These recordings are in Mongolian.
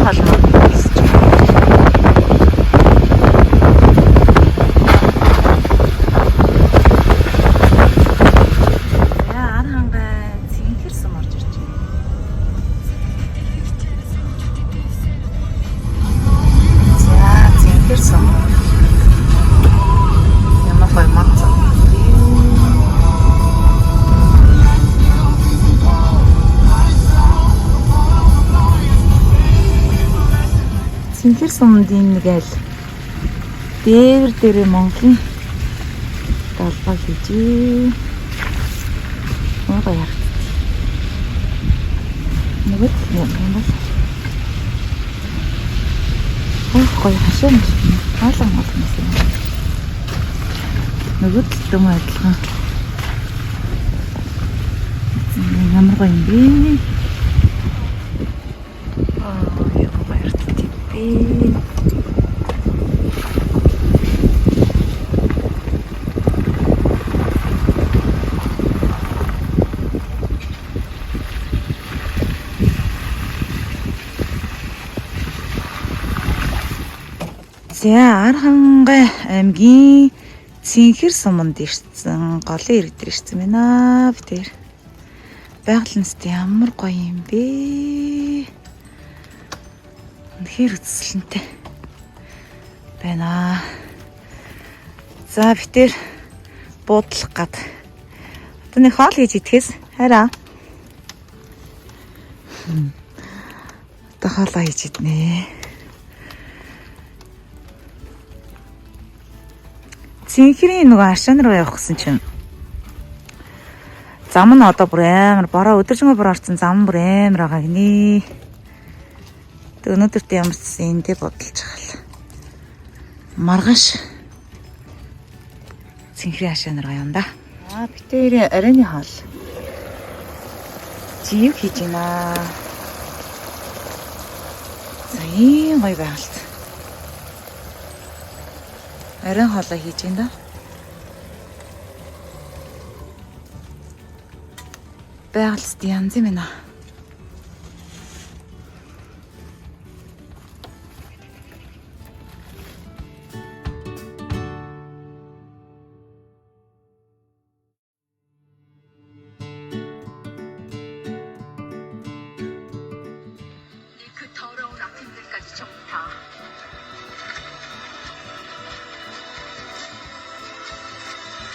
холмоо гэсэн чинь. Цэнхэр сумдын нэг аль дээвэр дээрээ Монголын далбаа хийжээ. Нөгөө яг. Нөгөө юм байна. Гоё хашаа юм. Хаалга молноос юм. Нөгөө дэм адилхан. Ямар гоё юм бэ? За Архангай аймгийн Цэнхэр суманд ирсэн голын ирэг дээр ирсэн байна. Би тэр байгалинст ямар гоё юм бэ? Үнэхээр үзэсгэлэнтэй байна. За би тэр буудлах гад. Одоо нэг хоол хийж идэхээс хараа. Одоо хоолоо хийж иднэ. Цэнхэрийн нөгөө аршаан руу явах гэсэн чинь зам нь одоо бүр амар бороо өдөржингөө бороо орсон зам бүр амар байгаа гинэ. Тэг өнөөдөрт ямар ч эндээ бодолж байгаа л. Маргааш Цэнхэрийн аршаан руу явна да. Битээр арайны хоол. Жив хийж байна. За ийм гоё байгалт. Арай хоолой хийж байна да. Байгалт янз юм байна.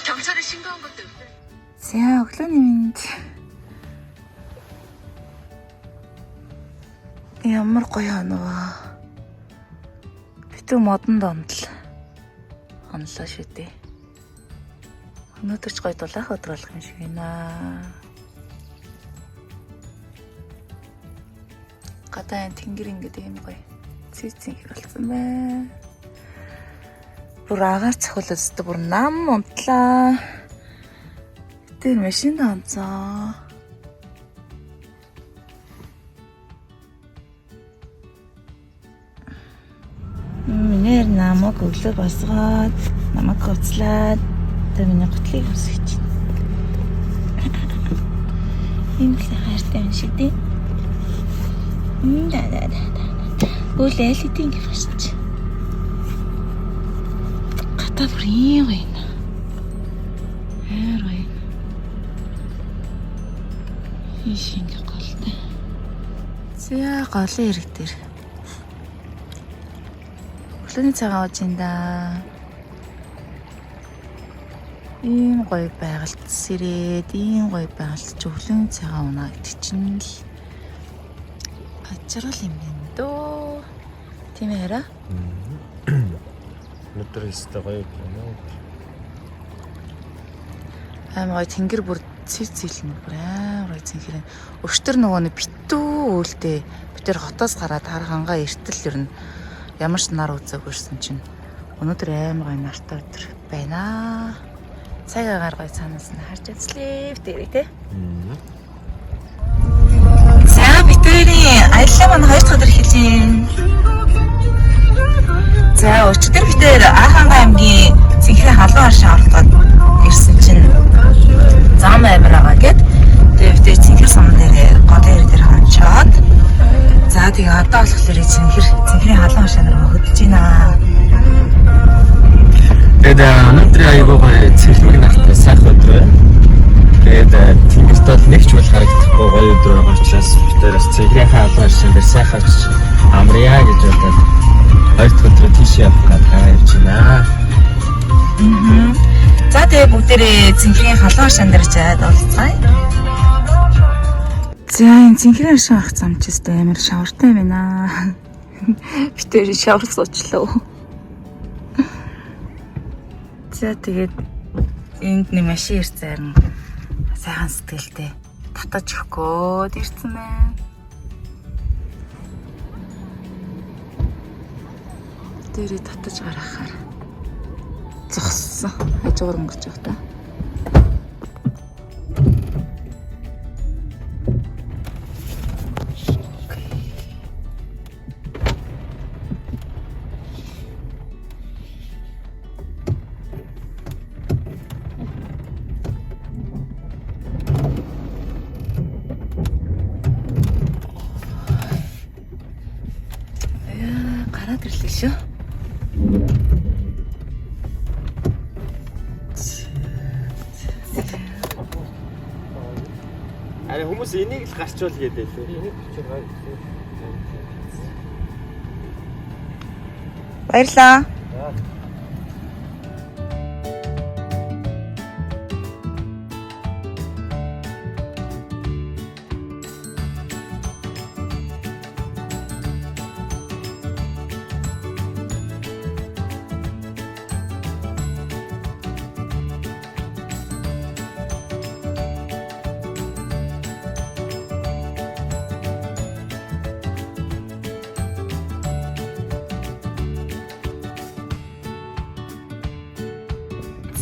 경찰에 신고한 것도 없어요. За өглөөний мэнд. Ямар гоё хоноо. Битүү модон донтол. Хонлоо шүү дээ. Өнөөдөр ч гоё дулаах өдөр болох юм шиг байна. Гадаа тэнгэр ингээд юм гоё. Цэцэнхэр болсон байна. Бүр агаар цохолоос бүр нам унтлаа. Тэр машин онцоо. Минер намайг өглөө босгоод намайг уцлаад тэр миний готлыг өсгөж байна. Ийм л хайртай юм шиг дээ. Да. Үл элитинг фашч. Та бүр ийм байна. Хэр байна. Ишин голтой. За голын ирэг дээр. Өглөөний цагаан ууж ин да. Ийм гоё байгалт сэрээд, ийм гоё байгалт ч өглөөний цагаан унаа гэдэг чинь л ажрал юм байна дөө. Тийм ээ хараа. Өдөр өстэй гоё байна. Аймаа тэнгэр бүр цэцэлнэ бүр амар цэнхэр. Өчтөр нөгөө нэг битүү үйлдэ битэр хотоос гараад хархангаа эртэл ер нь ямар ч нар үзээгүйсэн чинь өнөөдөр амар гоё нартай өдөр байна. Цаг агаар гоё цаанаас нь харж үзлээ битэрээ те. За битэрийн аялал маань 2 дахь өдөр хэлээ. За өчигдөр битэр Архангай аймгийн Цэнхэрийн халуун аршин оролдоод ирсэн чинь зам амар байгаа гэд. Тэгээ битэр Цэнхэр сум дээр голын ирэг дээр хончоод За тэгээ одоо болохоор цэнхэрийн халуун хашаа руу хөдөж байна. Тэгээд өнөөдрийн аягүй гоё цэнхэрийн нартай сайхан өдөр байна. Тэгээд тэнгэрт бол нэгч бол харагдахгүй гоё өдөр байгаа учраас бидээс цэнхэрийн халуун хашаан дээр сайхан амрья гэж бодоод хоёр дахь өдрөө тийш явах гэдэг явж байна. За тэгээ бүгдээрээ цэнхэрийн халуун хашаан дээр чаад олцгаая. За энэ цэнхэрийн хашаан авах зам ч өстой амар шавартай байна. Битээр шавар суучлаа. За тэгээд энд нэг машин ирсэн сайхан сэтгэлтэй татаж өгөхөд ирсэн байна. Дээрээ татаж гаргахаар зогссон. Хажуугаар өнгөрч байгаа та. Гараад ирлээ шүү. Ари хүмүүс энийг л гарчуул гэдэг лээ. Баярлаа.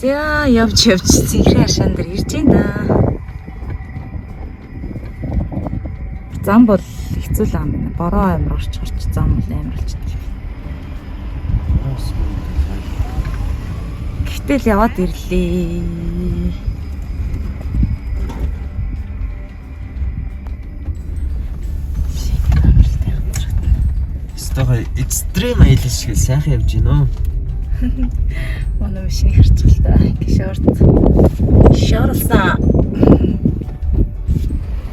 За явж цэнхэрийн хашаан дээр ирж байна. Зам бол хэцүү л юм. Бороо амир орчих зам бол амир болчихсон. Гэтэл яваад ирлээ. Стогой экстрем аял шиг сайхан явж гинөө. Манай машин харчих л та. Шорлсан.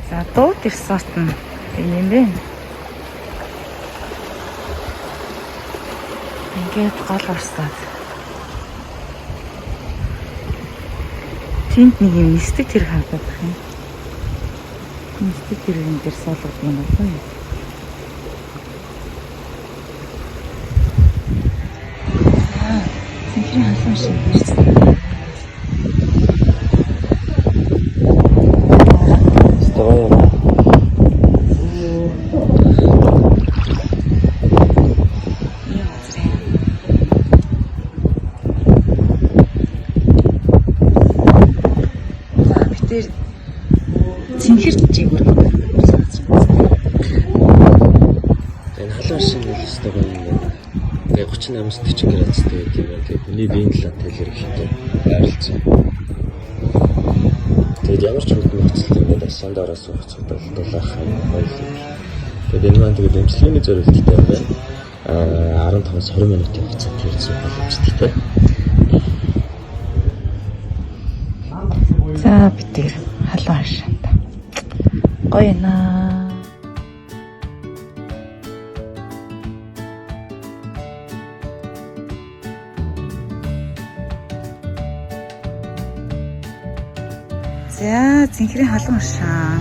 За дууд ирсоот нь юм бэ? Ингээд гол орсоод. Тэнд нэг юм нисдэг тэр хандаад байх юм. Нисдэг тэрэн дээр суулгад юм байна. Цэнхэрийн халуун шиг ирсэн. Тэр цэнхэр жигүүр. Энэ халуун шиг л өстой гоё юм байна. Тэгээ 38-40 градустай байт юм байна. Тэгээ хүний биеийн талаар хэлэхдээ байрлцсан. Тэгээд ямар ч хөлт нөхцөл ингээд асаанд ороо суух цогтол дулаах юм байна. Тэгээд энэ маань тэгээд эмчилгээний зорилттой юм байна. 15-20 минутын хугацаанд хэрэгжих боломжтой. За бид тэр халуун хашаанд. Гоё наа. За цэнхэрийн халуун хашаа.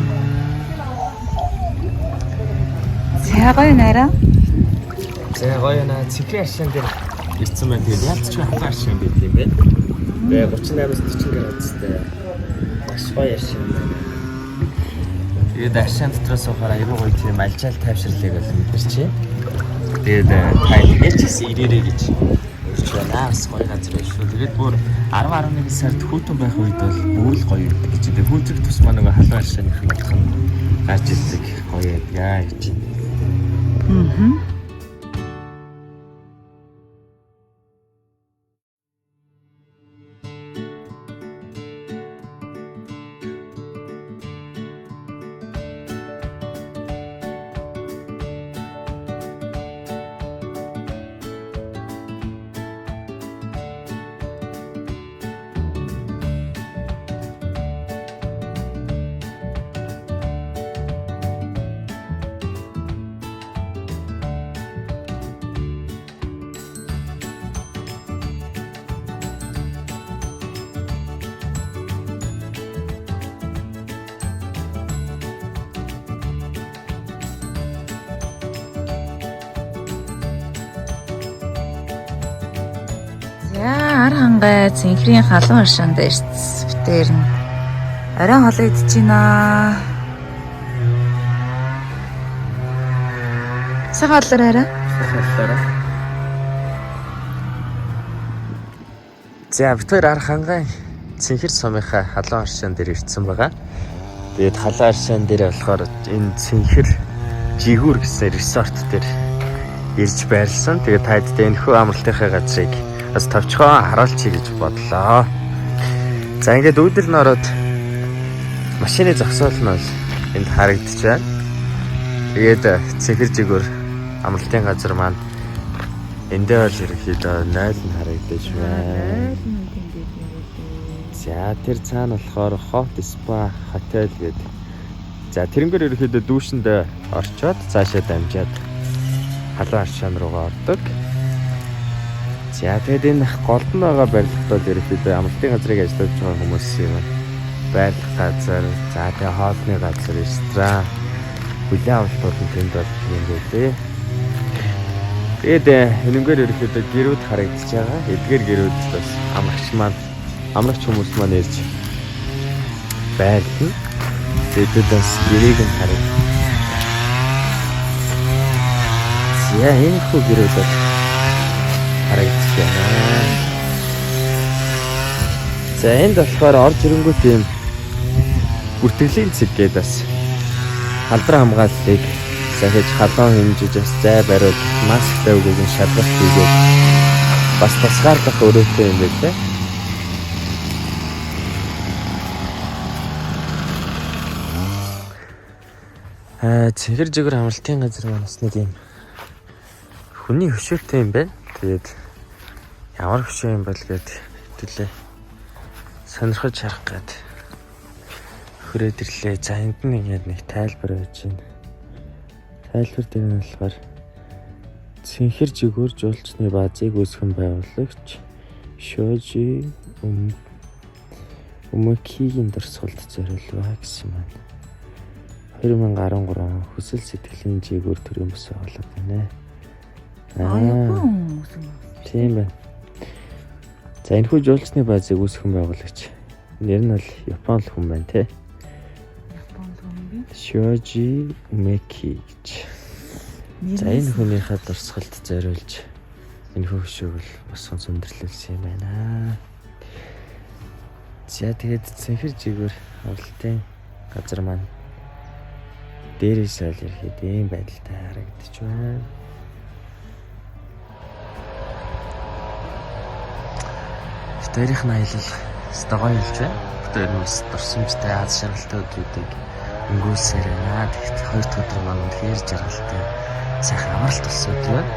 За гоё наараа. За гоё наа цэнхэрийн хашаан дээр ирсэн байна. Тэгээд ялцгүй халуун хашаан байт юм байна. Тэгээ 38-40 градустай. Маш гоё хашаан байна. Тэгээд хашаан дотроос ухаараа айгүй гоё тийм алжаал тайвширлыг бол мэдэрчээ. Тэгээд та нэгээс ирээрээ гэж урьж байна. Бас гоё газар байх шүү. Тэгээд бүр 10-11 сард хүүтэн байх үед бол бүр л гоё байдаг гэж. Тэгээд хүүтэг тусмаа нөгөө халуун хашааных нь болох нь гарч ирдэг гоё яа гэж. За ар хангай цэнхрийн халуун аршаанд ирц битээр нь оройн холоо идэж байна. Цагаан алаар арай. За битээр ар хангай цэнхэр сумынхаа халуун аршаан дээр ирсэн байгаа. Тэгээд халуун аршаан дээр болохоор энэ цэнхэр жигүүр гэсэн resort дээр ирж байрлсан. Тэгээд тайдтай энэ хөө амралтынхаа газрыг бас товчхон харуулчих гэж бодлоо. За ингээд үүдэр нь ороод машины зогсоол нь бол энд харагдаж байна. Тэгээд цэнхэр жигүүр амралтын газар маань эндээ бол ерөөхдөө 0 нь харагдаж байна. За тэр цаана болохоор Hot Spa Hotel гэдэг. За тэрнгээр ерөөхдөө дүүшинд орчоод цаашаа дамжаад халуун аршаан руугаа ордог. За тэгээд энэ голд нь байгаа барилгад бол ерөөхдөө амралтын газрыг ажиллаж байгаа хүмүүсийн байрлах газар, за тэгээд хоолны газар, ресторан, хүлээн авалт болон тэнд бол юм байлээ. Тэгээд энэгээр ерөөхдөө гэрүүд харагдаж байгаа. Эдгээр гэрүүд бас амрагч хүмүүс маань ирж байлна. Тэгээд бас гэрийг нь харах. За энэ хүү гэрүүд бол харагдаж байна. За энд болохоор орж ирэнгүүт тийм бүртгэлийн цэг гэдэг бас халдраа хамгааллыг захиж халуун хэмжиж бас зай бариуд масктай үгийг нь шалгалт хийгээд бас тусгаарлах өрөөтэй юм байлээ. Цэнхэр жигэр амралтын газар манаас нэг юм хүний хөшөөтэй юм байна. Тэгээд ямар хөшөө юм бол гээд хэлээ. Сонирхож харах гээд хүрээд ирлээ. За энд нэг тайлбар байж байна. Тайлбар дээр нь болохоор цэнхэр жигүүр жуулчны баазыг үүсгэн байгуулагч Шожи Умакигийн дурсгалд зориулва гэсэн маань 2013 он хүсэл сэтгэлийн жигүүр төрийн бүс байгууллага байна. Тийм байна. За энэ хүү жуулчны баазыг үүсгэн байгуулагч нэр нь бол Япон хүн байна те. Шожи Умеки гэж. За энэ хүнийхээ дурсгалд зориулж энэ хөвшөөг бол бас өндөрлүүлсэн юм байна. За тэгээд цэнхэр жигүүр авалтын газар маань дээрээс л ирэхэд ийм байдалтай харагдаж байна. Тарихны аялал стогоо хэлж байна. Бүтээр нь дурсамжтай Аз шаргалтай өдрүүдийг өнгөрүүлсээр байна. Тэгэхдээ хоёр дахь өдөр маань үнэхээр жаргалтай сайхан амралт болсон өдөр байна.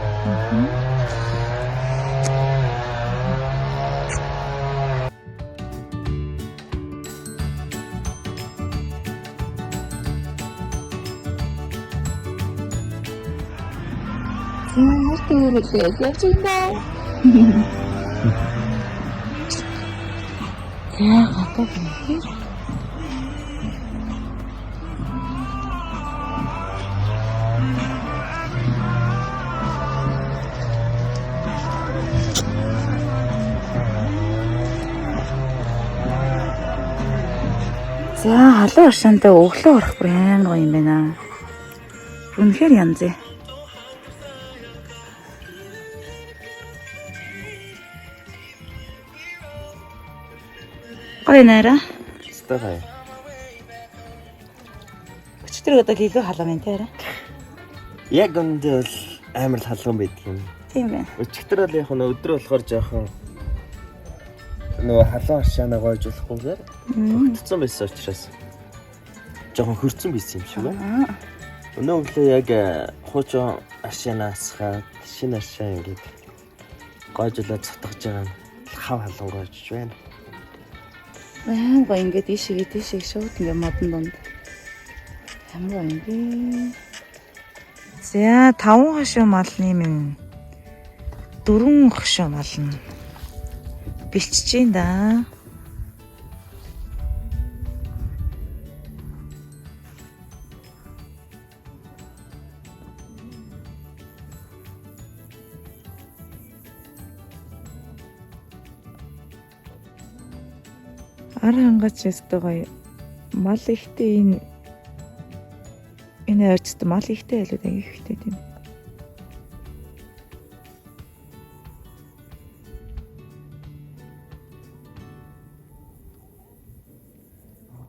За халуун аршаантай өглөө орох бүр амар гоё юм байна. Үнэхээр янзээ. Гоё нэрэ. Стагай. Өчтөр одоо гэлөө халуун байна те. Яг өндөө бол амар л халуун байдаг юм. Тийм байна. Өчтөр бол яг нь өдөр болохоор жоохон нөгөө халуун аршаанаа гойжуулахгүйгээр тогтцсон байсан учраас жоохон хөрцөн байсан юм шиг байна. Өнөө өглөө яг хуучин аршаанаас хаад шинэ аршаан ингээд гойжуулаад цутгаж байгаа нь хав халуун гойжж байна. Гоё ингээд ийшээ шууд ингээд модон донд. Ямар гоё юм бэ? За 5 хашуу малны минь 4 хашуу мал нь бэлчж чинь да. Ар хангаач ястай гоё. Мал ихтэй энэ арчтай мал ихтэй байлуу аяг ихтэй тийм.